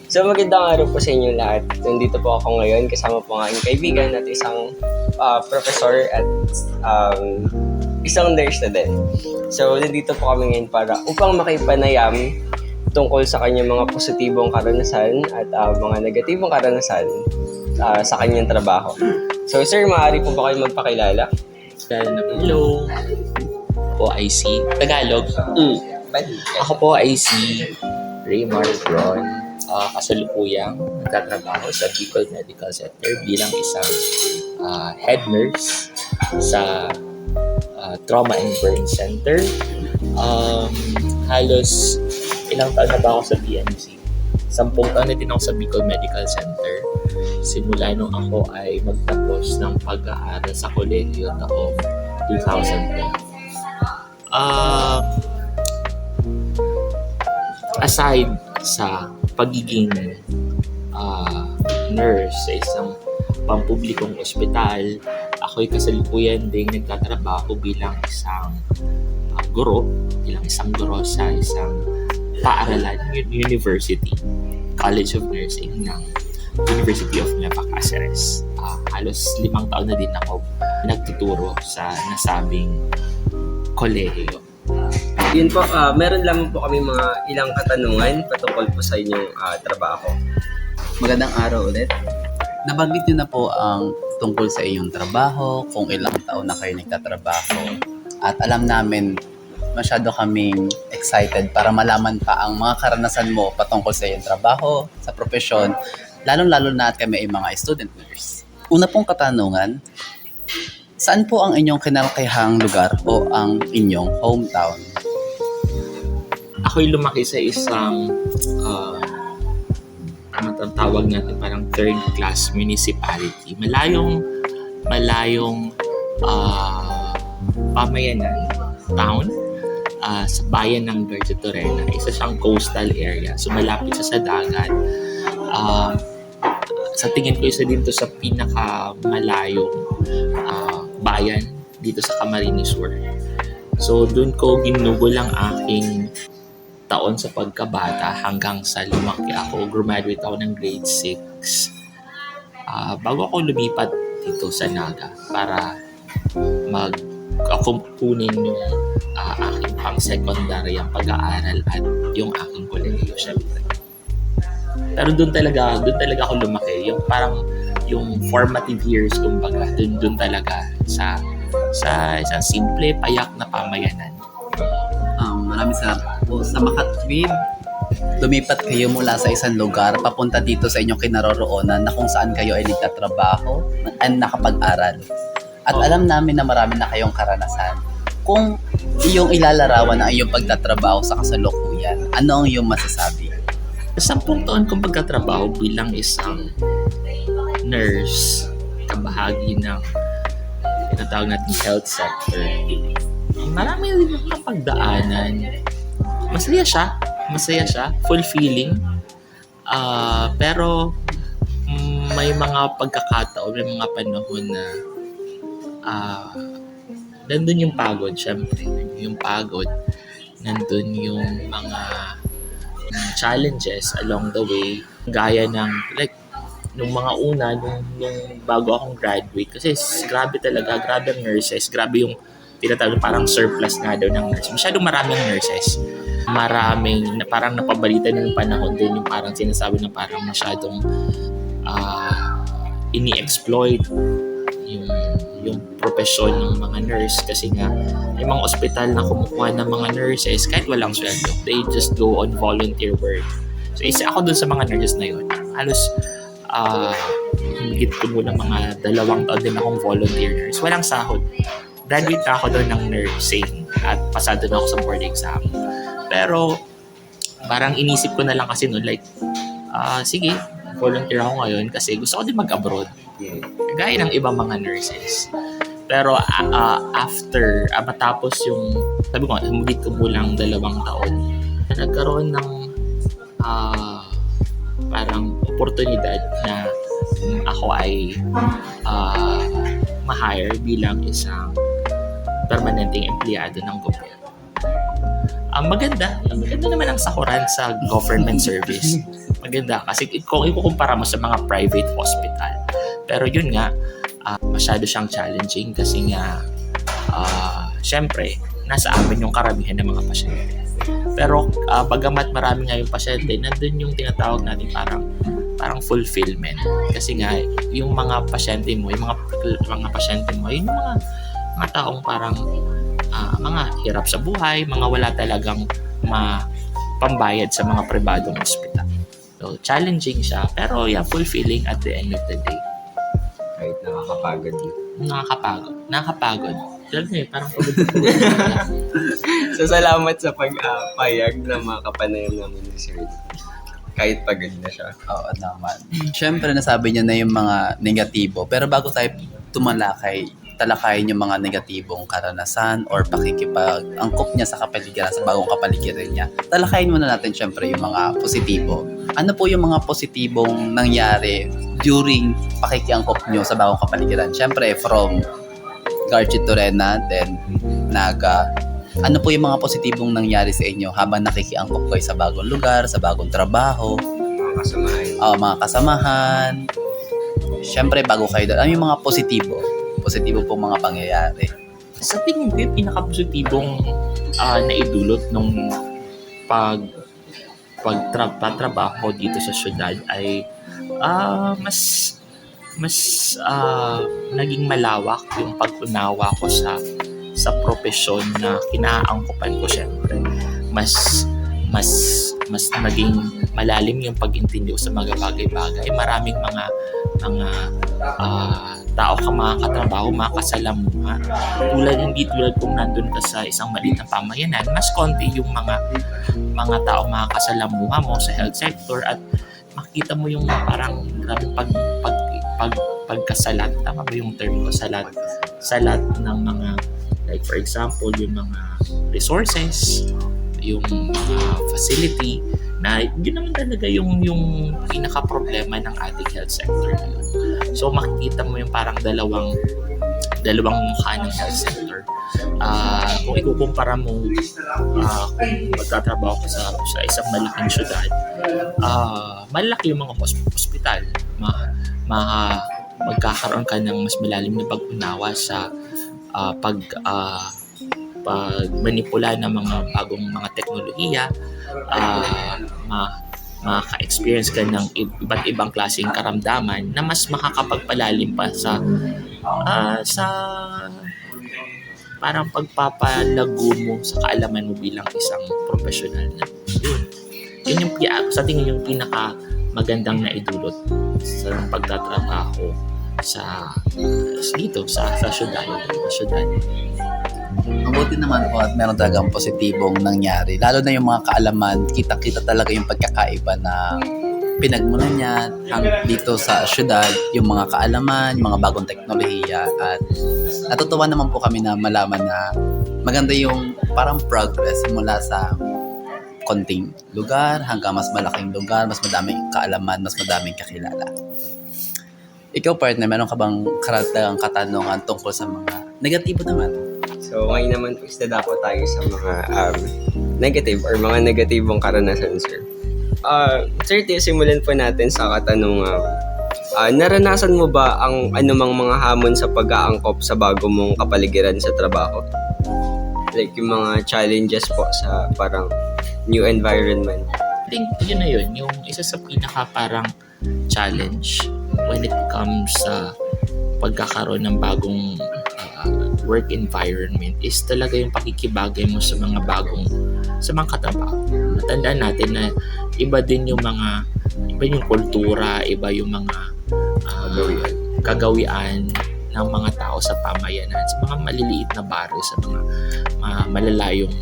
So magandang araw po sa inyo lahat. Nandito po ako ngayon kasama po ang aking kaibigan at isang professor at isang nurse na din. So nandito po kami ngayon para upang makipanayam tungkol sa kanyang mga positibong karanasan at mga negatibong karanasan sa kanyang trabaho. So sir, maaari po ba kayo magpakilala? Hello po ay si Tagalog. Ako po ay si Raymar Ron, kasalukuyang nagtatrabaho sa Bicol Medical Center bilang isang head nurse sa Trauma and Burn Center. Halos ilang taon na ba ako sa BMC? 10 taon na din ako sa Bicol Medical Center. Simula nung ako ay magtapos ng pag-aaral sa kolehiyo taong 2012. Aside sa pagiging nurse sa isang pampublikong ospital, ako'y kasalukuyan ding nagtatrabaho bilang isang guro sa isang paaralan, university, College of Nursing ng University of Nueva Cáceres. Halos 5 taon na din ako nagtuturo sa nasabing kolehiyo. Yun po, meron lamang po kami mga ilang katanungan patungkol po sa inyong trabaho. Magandang araw ulit. Nabanggit niyo na po ang tungkol sa iyong trabaho, kung ilang taon na kayo nagtatrabaho. At alam namin, masyado kaming excited para malaman pa ang mga karanasan mo patungkol sa iyong trabaho, sa profesyon, lalong-lalo na at kami ay mga student nurse. Una pong katanungan, saan po ang inyong kinalakihang lugar o ang inyong hometown? Ako'y lumaki sa isang tawag natin parang third class municipality. Malayong pamayanan, town, sa bayan ng Garza Torena. Isa siyang coastal area. So malapit siya sa dagat. Sa tingin ko isa din to sa pinakamalayong bayan dito sa Camarines Sur. So doon ko ginugol ang aking taon sa pagkabata hanggang sa lumaki ako. Graduate ako ng grade 6. Bago ako lumipat dito sa Naga para ako kunin yung aking pang-secondary ang pag-aaral at yung aking kolehiyo syempre. Pero doon talaga ako lumaki. Yung parang yung formative years kumbaga doon talaga sa isang simple payak na pamayanan. Maraming salamat po. Sa Makatwid, lumipat kayo mula sa isang lugar papunta dito sa inyong kinaroroonan na kung saan kayo ay nagtatrabaho at nakapag-aral. At alam namin na marami na kayong karanasan. Kung iyong ilalarawan ang iyong pagtatrabaho sa kasalukuyan, ano ang iyong masasabi? 10 taon kong pagkatrabaho bilang isang nurse, kabahagi ng tinatawag natin health sector. Marami rin akong pagdaanan. Masaya siya, fulfilling. Pero may mga pagkakataon, may mga panahon na nandun yung pagod, syempre. Yung pagod, nandun yung mga challenges along the way. Gaya ng, nung mga una, nung bago akong graduate. Kasi grabe ang nurses. Grabe yung tinatawag parang surplus nga daw ng nurse. Masyadong maraming nurses. Parang napabalita nung panahon din yung parang sinasabi na parang masyadong ini-exploit yung profesyon ng mga nurse kasi nga may mga ospital na kumukuha ng mga nurses kahit walang sweldo. They just go on volunteer work. So isa ako dun sa mga nurses na yun. Halos higit ko muna mga 2 taon din akong volunteer nurse. Walang sahod. Graduate na ako doon ng nursing at pasado na ako sa board exam. Pero parang inisip ko na lang kasi noon sige, volunteer ako ngayon kasi gusto ko din mag-abroad. Gaya ng ibang mga nurses. Pero after, matapos yung, sabi ko, humigit ko mulang 2 taon, nagkaroon ng parang oportunidad na ako ay ma-hire bilang isang permanenteng empleyado ng gobyerno. Maganda naman ang sahuran sa government service. Maganda kasi kung ikukumpara mo sa mga private hospital. Pero yun nga, masyado siyang challenging kasi nga, syempre, nasa amin yung karamihan ng mga pasyente. Pero bagamat marami nga yung pasyente, nandun yung tinatawag natin parang fulfillment. Kasi nga, yung mga pasyente mo, yung mga pasyente mo, yung mga taong parang mga hirap sa buhay, mga wala talagang pambayad sa mga pribadong ospital. So, challenging siya, pero fulfilling at the end of the day. Kahit nakakapagod. Nakakapagod. Talaga parang pagod. So, salamat sa pagpayag na mga kapanayam namin ni Sir. Kahit pagod na siya. Oo naman. Siyempre, nasabi niya na yung mga negatibo. Pero bago tayo talakayin yung mga negatibong karanasan or pakikipag-angkop niya sa kapaligiran, sa bagong kapaligiran niya. Talakayin muna natin siyempre yung mga positibo. Ano po yung mga positibong nangyari during pakikiangkop niyo sa bagong kapaligiran? Siyempre, from Garchit Torena, then Naga. Ano po yung mga positibong nangyari sa inyo habang nakikiangkop kayo sa bagong lugar, sa bagong trabaho? Mga kasamahan. Mga kasamahan. Siyempre, bago kayo doon, ano yung mga positibo pong mga pangyayari? Sa tingin ko, yung pinaka-positibong naidulot nung pagtrabaho dito sa syudad ay mas naging malawak yung pag-unawa ko sa propesyon na kinaangkupan ko. Syempre mas naging malalim yung pag-intindi ko sa mga bagay-bagay. Maraming mga tao ka makakatrabaho, makakasalamuha. Hindi tulad kung nandun ka sa isang maliit na pamayanan, mas konti yung mga tao makakasalamuha mo sa health sector at makita mo yung parang grabing pagkasalat. Tama ba yung term ko? Salat ng mga, like for example, yung mga resources, yung facility, na yun naman talaga yung pinaka-problema ng ating health sector ngayon. So makikita mo yung parang dalawang mukha ng health sector. Kung ikukumpara mo kung magtatrabaho ka sa isang malaking syudad, malaki yung mga hospital. Magkakaroon ka ng mas malalim na pag-unawa sa pag-manipula ng mga bagong mga teknolohiya, maka-experience ka ng iba't ibang klaseng karamdaman na mas makakapagpalalim pa sa parang pagpapalago mo sa kaalaman mo bilang isang professional na yun yung sa tingin yung pinaka magandang naidulot sa pagtatrabaho sa syudad. Mabuti naman po at meron talagang positibong nangyari. Lalo na yung mga kaalaman, kita-kita talaga yung pagkakaiba na pinagmulan niya dito sa syudad, yung mga kaalaman, yung mga bagong teknolohiya. At natutuwa naman po kami na malaman na maganda yung parang progress mula sa konting lugar hanggang mas malaking lugar, mas madaming kaalaman, mas madaming kakilala. Ikaw, partner, meron ka bang karagdagang katanungan tungkol sa mga negatibo naman? So, ngayon naman po dapat tayo sa mga negative or mga negatibong karanasan, sir. Sir, simulan po natin sa katanungan. Naranasan mo ba ang anumang mga hamon sa pag-aangkop sa bago mong kapaligiran sa trabaho? Like yung mga challenges po sa parang new environment. I think yun na yun, yung isa sa pinaka parang challenge when it comes sa pagkakaroon ng bagong work environment is talaga yung pakikibagay mo sa mga katrabaho. Natandaan natin na iba yung kultura, iba yung mga kagawian ng mga tao sa pamayanan, sa mga maliliit na baryo, sa mga malalayong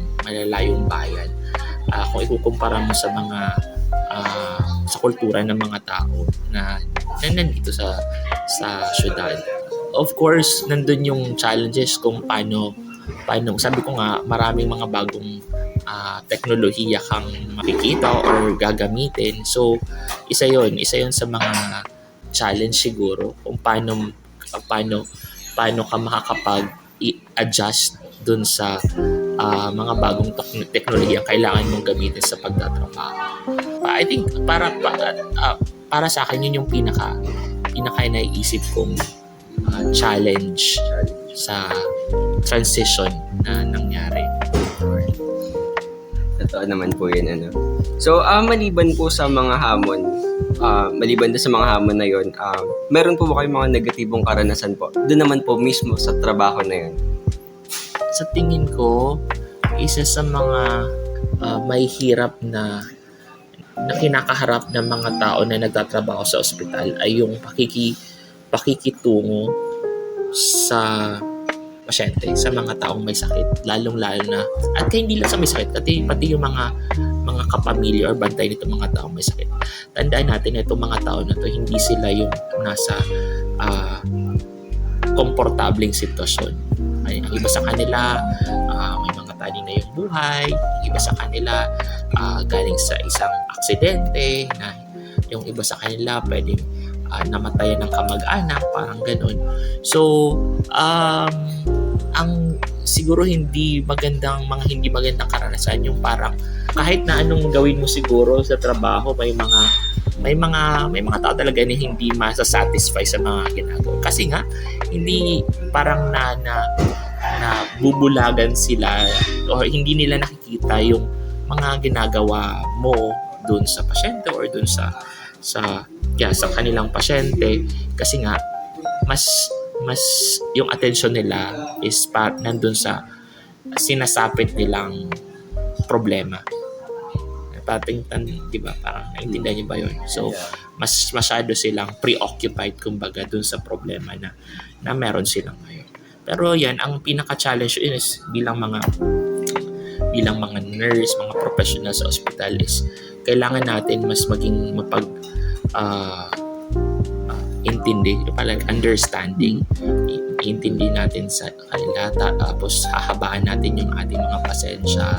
bayan. Kung ikukumpara mo sa mga sa kultura ng mga tao na nandito sa syudad. Of course, nandun yung challenges kung paano sabi ko nga, maraming mga bagong teknolohiya kang makikita or gagamitin. So, isa yon sa mga challenge siguro kung paano ka makakapag-adjust dun sa mga bagong teknolohiya kailangan mong gamitin sa pagtatrabaho. I think para sa akin yun yung pinaka naiisip kong challenge sa transition na nangyari. Totoo naman po yun, ano. So, maliban po sa mga hamon, maliban na sa mga hamon na yun, meron po ba kayong mga negatibong karanasan po? Doon naman po mismo sa trabaho na yun. Sa tingin ko, isa sa mga may hirap na kinakaharap ng mga tao na nagtatrabaho sa ospital ay yung pakikitungo sa pasyente, sa mga taong may sakit, lalong-lalo na, at hindi lang sa may sakit, pati yung mga kapamilya or bantay nito mga taong may sakit. Tandaan natin na itong mga tao na to, hindi sila yung nasa komportableng sitwasyon. Ang iba sa kanila, may mga tali na yung buhay, yung iba sa kanila, galing sa isang aksidente, na yung iba sa kanila pwedeng namatayan ng kamag-anak, parang ganun. So, ang siguro hindi magandang karanasan yung parang kahit na anong gawin mo siguro sa trabaho, may mga tao talaga na hindi masasatisfy sa mga ginagawa. Kasi nga, hindi parang na bubulagan sila o hindi nila nakikita yung mga ginagawa mo dun sa pasyente or dun sa kanilang pasyente, kasi nga mas yung attention nila is nandun sa sinasapit nilang problema. Di ba? Parang naintindihan niyo ba yun? So, mas masyado silang preoccupied kumbaga dun sa problema na meron silang ngayon. Pero yan, ang pinaka-challenge is bilang mga nurse, mga professional sa ospital is kailangan natin mas maging intindi, parang understanding, intindi natin sa kanila, tapos hahabaan natin yung ating mga pasensya.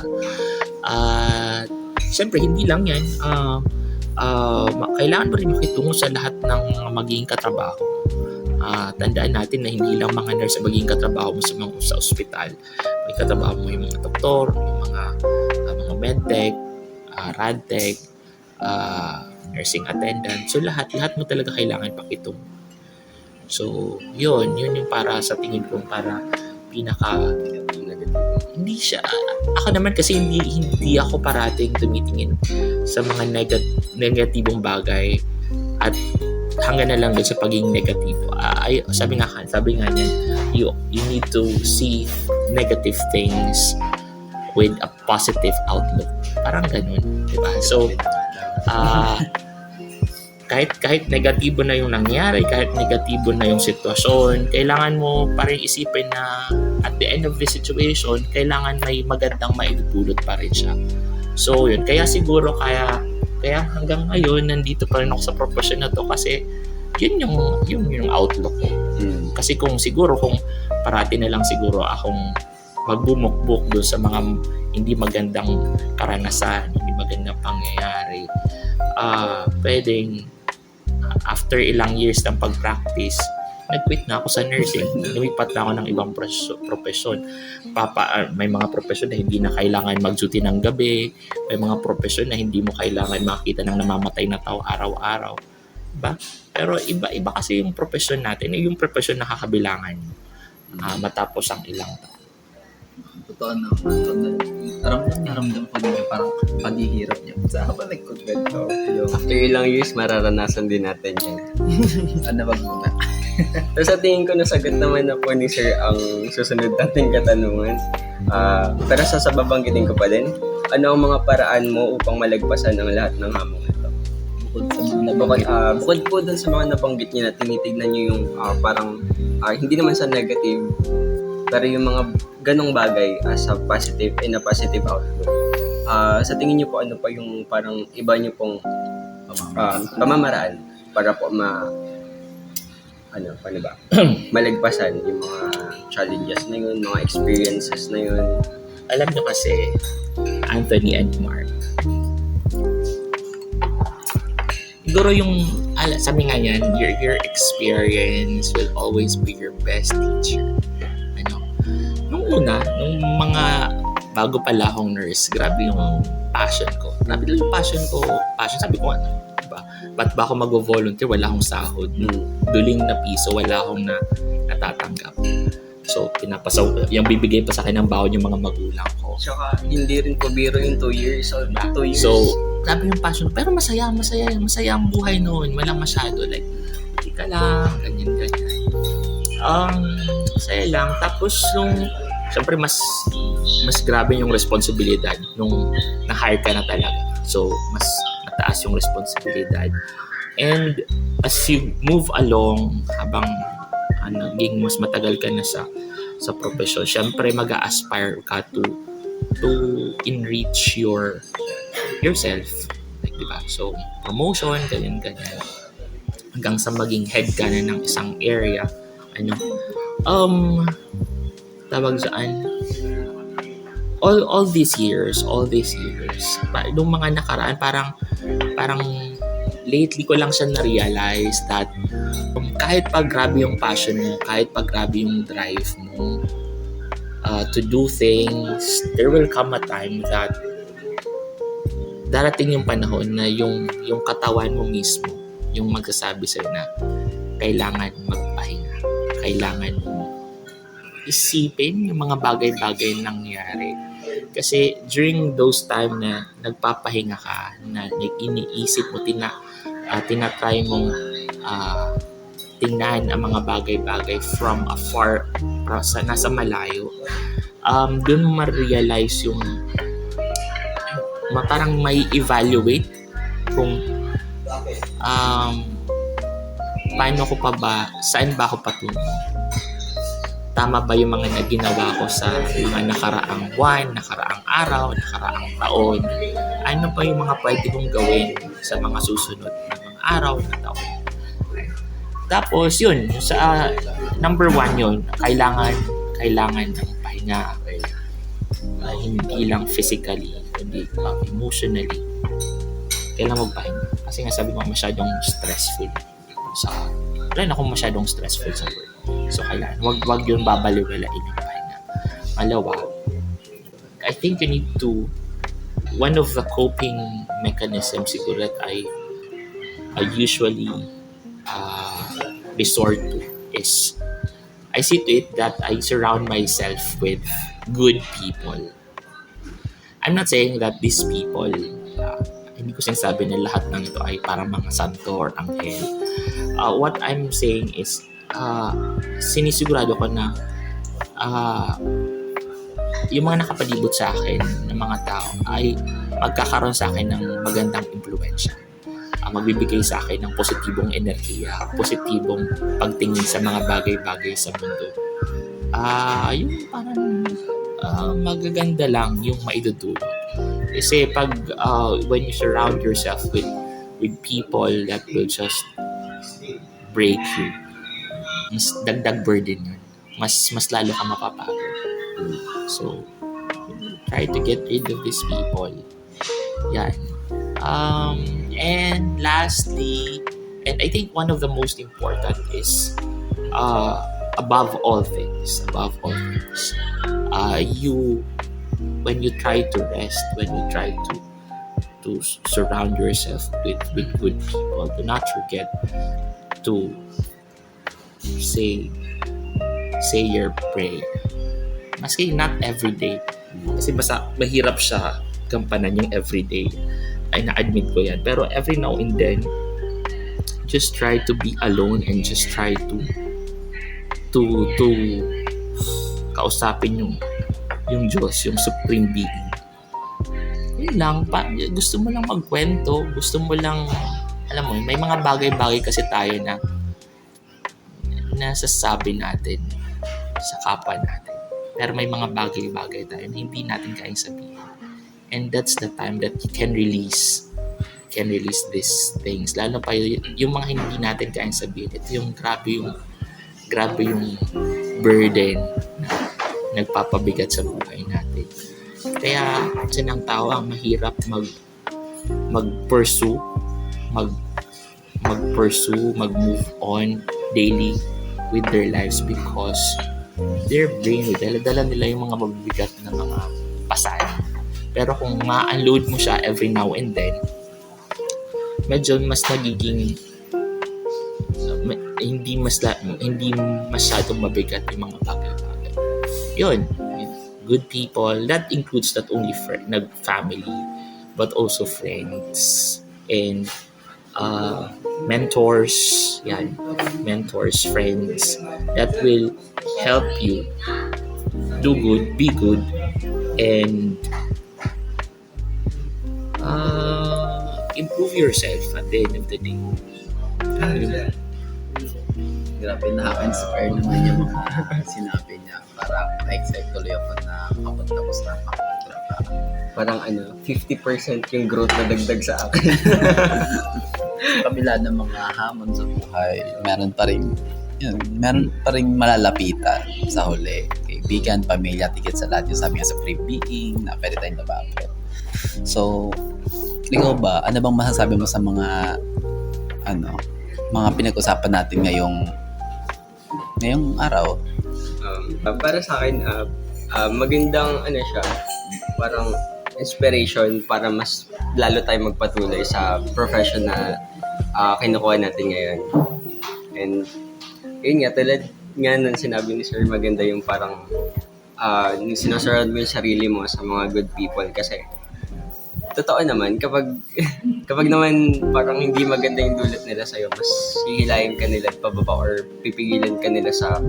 Siyempre, hindi lang yan. Kailangan mo rin makitungo sa lahat ng mga magiging katrabaho. Tandaan natin na hindi lang mga nurse magiging katrabaho mo sa ospital. May katrabaho mo yung mga doktor, yung mga medtech, radtech, nursing attendant. So lahat mo talaga kailangan pakitungo. So yun yung para sa tingin ko para hindi siya, ako naman kasi hindi ako parating tumitingin sa mga negatibong bagay at hanggang na lang doon sa pagiging negatibo. Sabi nga niyan, you need to see negative things with a positive outlook. Parang ganun, di ba? So, kahit negatibo na yung nangyari, kahit negatibo na yung sitwasyon, kailangan mo pa rin isipin na at the end of the situation, kailangan may magandang maidudulot pa rin siya. So, yun. Kaya siguro, kaya hanggang ngayon, nandito pa rin ako sa profession na to kasi yun yung outlook ko. Kasi kung parati na lang siguro akong magbumukbuk doon sa mga hindi magandang karanasan, hindi magandang pangyayari, pwedeng after ilang years ng pag-practice, nag-quit na ako sa nursing. Lumipat na ako ng ibang profesyon. May mga profesyon na hindi na kailangan mag-duty ng gabi. May mga profesyon na hindi mo kailangan makita ng namamatay na tao araw-araw. Diba? Pero iba kasi yung profesyon natin. Yung profesyon na kakabilangan matapos ang ilang taon. Totoo naman. Naramdam ko din yung parang paghihirap niya. Sa habang nagkukwento. After ilang years, mararanasan din natin yan. Ano wag muna? So sa tingin ko, nasagot naman na po ni Sir ang susunod nating katanungan. Pero sa babanggitin ko pa din, ano ang mga paraan mo upang malagpasan ang lahat ng hamon nito? Bukod po dun sa mga nabanggit niyo na tinitignan niyo yung parang hindi naman sa negative, pero yung mga ganong bagay as a positive outlook. Sa tingin niyo po, ano pa yung parang iba niyo pong pamamaraan para po malagpasan yung mga challenges na yun, mga experiences na yun? Alam nyo kasi, Anthony and Mark, siguro yung, sabi nga yan, your experience will always be your best teacher. Nung mga bago pala akong nurse, grabe yung passion ko. Grabe lang yung passion ko. Sabi ko, ano, diba? Ba't ba ako mag-volunteer? Wala akong sahod. Duling na piso, wala akong natatanggap. So, yung bibigay pa sa akin ng baon yung mga magulang ko. Tsaka, hindi rin po biro yung 2 years. So, 2 years. So, grabe yung passion. Pero masaya ang buhay noon. Walang masyado. Like, hindi ka lang, ganyan. Masaya lang. Tapos, syempre, mas grabe yung responsibilidad nung na-hire ka na talaga. So, mas mataas yung responsibilidad. And, as you move along, habang naging mas matagal ka na sa profession, syempre mag-a-aspire ka to enrich yourself, like, diba? So promotion, ganyan hanggang sa maging head ka na ng isang area. Tawag saan, all these years nung mga nakaraan, parang lately ko lang siya na-realize that kahit pag grabe yung passion mo, kahit pag grabe yung drive mo to do things, there will come a time that darating yung panahon na yung katawan mo mismo yung magsasabi sa'yo na kailangan magpahinga. Kailangan mo isipin yung mga bagay-bagay nangyari. Kasi during those time na nagpapahinga ka, na iniisip mo, tinatry mong tingnan ang mga bagay-bagay from afar, nasa malayo, doon mo ma-realize yung parang may evaluate kung paano ko pa ba, saan ba ako patungo, tama ba yung mga naginawa ko sa mga nakaraang buwan, nakaraang araw, nakaraang taon, ano pa yung mga pwede kong gawin sa mga susunod na mga araw na taon. Tapos yun, sa number 1 yun, kailangan ng pahinga. Hindi lang physically, hindi emotionally. Kailangan magpahinga. Kasi nga sabi ko, masyadong stressful. Wala na akong masyadong stressful sa work. So kailangan, wag yun babaliwalain yung pahinga. Malawa, I think you need to, one of the coping mechanisms siguro that I usually resort to is I see to it that I surround myself with good people. I'm not saying that these people, hindi ko sinasabi na lahat ng ito ay parang mga santo or anghel. What I'm saying is, sinisigurado ko na yung mga nakapalibot sa akin ng mga tao ay magkakaroon sa akin ng magandang impluwensya. Magbibigay sa akin ng positibong enerhiya, positibong pagtingin sa mga bagay-bagay sa mundo. Yung parang magaganda lang yung maidudulot. Kasi pag when you surround yourself with people that will just break you, mas dagdag burden yun. Mas lalo ka mapapagod. So, try to get rid of these people. Yan. And lastly, and I think one of the most important is above all things, when you try to rest, when you try to surround yourself with good people, do not forget to say your prayer. Maski not every day, kasi basta mahirap siya gampanan yung everyday. Ay, na-admit ko yan. Pero every now and then, just try to be alone and just try to kausapin yung Diyos, yung Supreme Being. Yun lang. Gusto mo lang magkwento. Gusto mo lang, alam mo, may mga bagay-bagay kasi tayo na nasasabi natin sa kapwa natin. Pero may mga bagay-bagay tayo na hindi natin kayang sabihin. And that's the time that you can release these things. Lalo pa yung mga hindi natin kayang sabihin. Ito yung grabe yung burden na nagpapabigat sa buhay natin. Kaya sa nang tao ang mahirap mag-pursue, mag-move on daily with their lives because their brain, dala nila yung mga mabibigat na mga kalampasan. Pero kung ma-unload mo siya every now and then, medyo mas nagiging hindi masyadong mabigat yung mga bagay-bagay. Yun, good people, that includes not only family, but also friends and mentors, friends that will help you do good, be good, and improve yourself at the end of the day. Grabe, nakaka-inspire naman yung mga sinabi niya. Parang na-excite tuloy ako na makapunta ko sa makakatrabaho. Parang 50% yung growth na dagdag sa akin. Sa kabila ng mga hamon sa buhay, meron pa rin malalapitan sa huli. Kaibigan, pamilya, tigit sa lahat yung sabi nga sa pre-being na pwede tayong labapit. So, ikaw ba, ano bang masasabi mo sa mga pinag-usapan natin ngayong araw? Para sa akin, magandang siya, parang inspiration para mas lalo tayo magpatuloy sa profession na kinukuha natin ngayon. And yun nga, tulad nga nung sinabi ni Sir, maganda yung parang sinusurround mo yung sarili mo sa mga good people kasi totoo naman, kapag naman parang hindi maganda yung dulot nila sa'yo, mas hihilayin ka nila pababa or pipigilan ka nila sa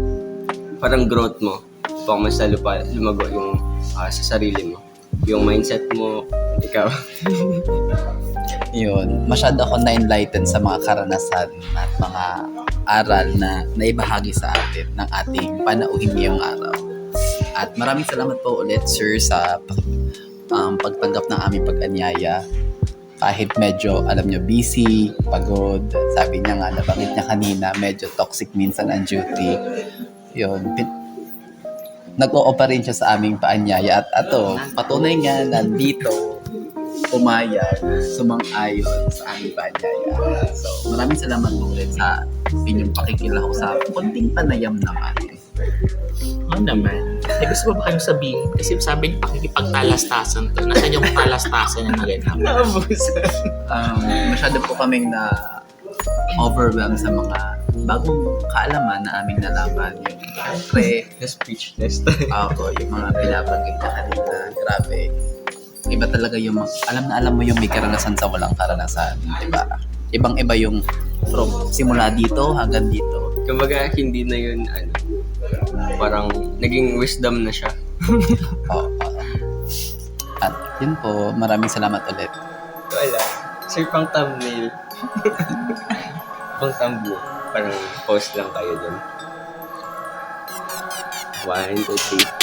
parang growth mo. Upang mas lalo pa lumago yung sa sarili mo. Yung mindset mo, ikaw. Yun, masyado ako na-enlighten sa mga karanasan at mga aral na naibahagi sa atin ng ating panauhin ngayong araw. At maraming salamat po ulit, Sir, sa pagtanggap ng aming pag-anyaya. Kahit medyo, alam nyo, busy, pagod, sabi niya nga, nabanggit niya kanina, medyo toxic minsan ang duty. Yun, nag-o-operate siya sa aming paanyaya. At ato, patunay nga, nandito, pumayag, sumang-ayon sa aming paanyaya. So, maraming salamat po ulit sa inyong pakikilaho sa konting panayam naman. Oo naman. Gusto ba kayong sabihin? Kasi sabi niyo pakikipagtalastasan to. Nasaan yung talastasan na naganap? Naabusan. Masyado po kaming na overwhelmed sa mga bagong kaalaman na aming nalaman. Yung syempre, Speechless. yung mga pinabanggit na kanina. Grabe. Iba talaga yung alam mo yung may karanasan sa walang karanasan. Diba? Ibang-iba yung from simula dito hanggang dito. Kumbaga, hindi na yun, parang naging wisdom na siya. At yun po, maraming salamat ulit. Wala. Sir, pang thumbnail. Pang thumbnail. Parang post lang kayo dun. 1, 2, 3.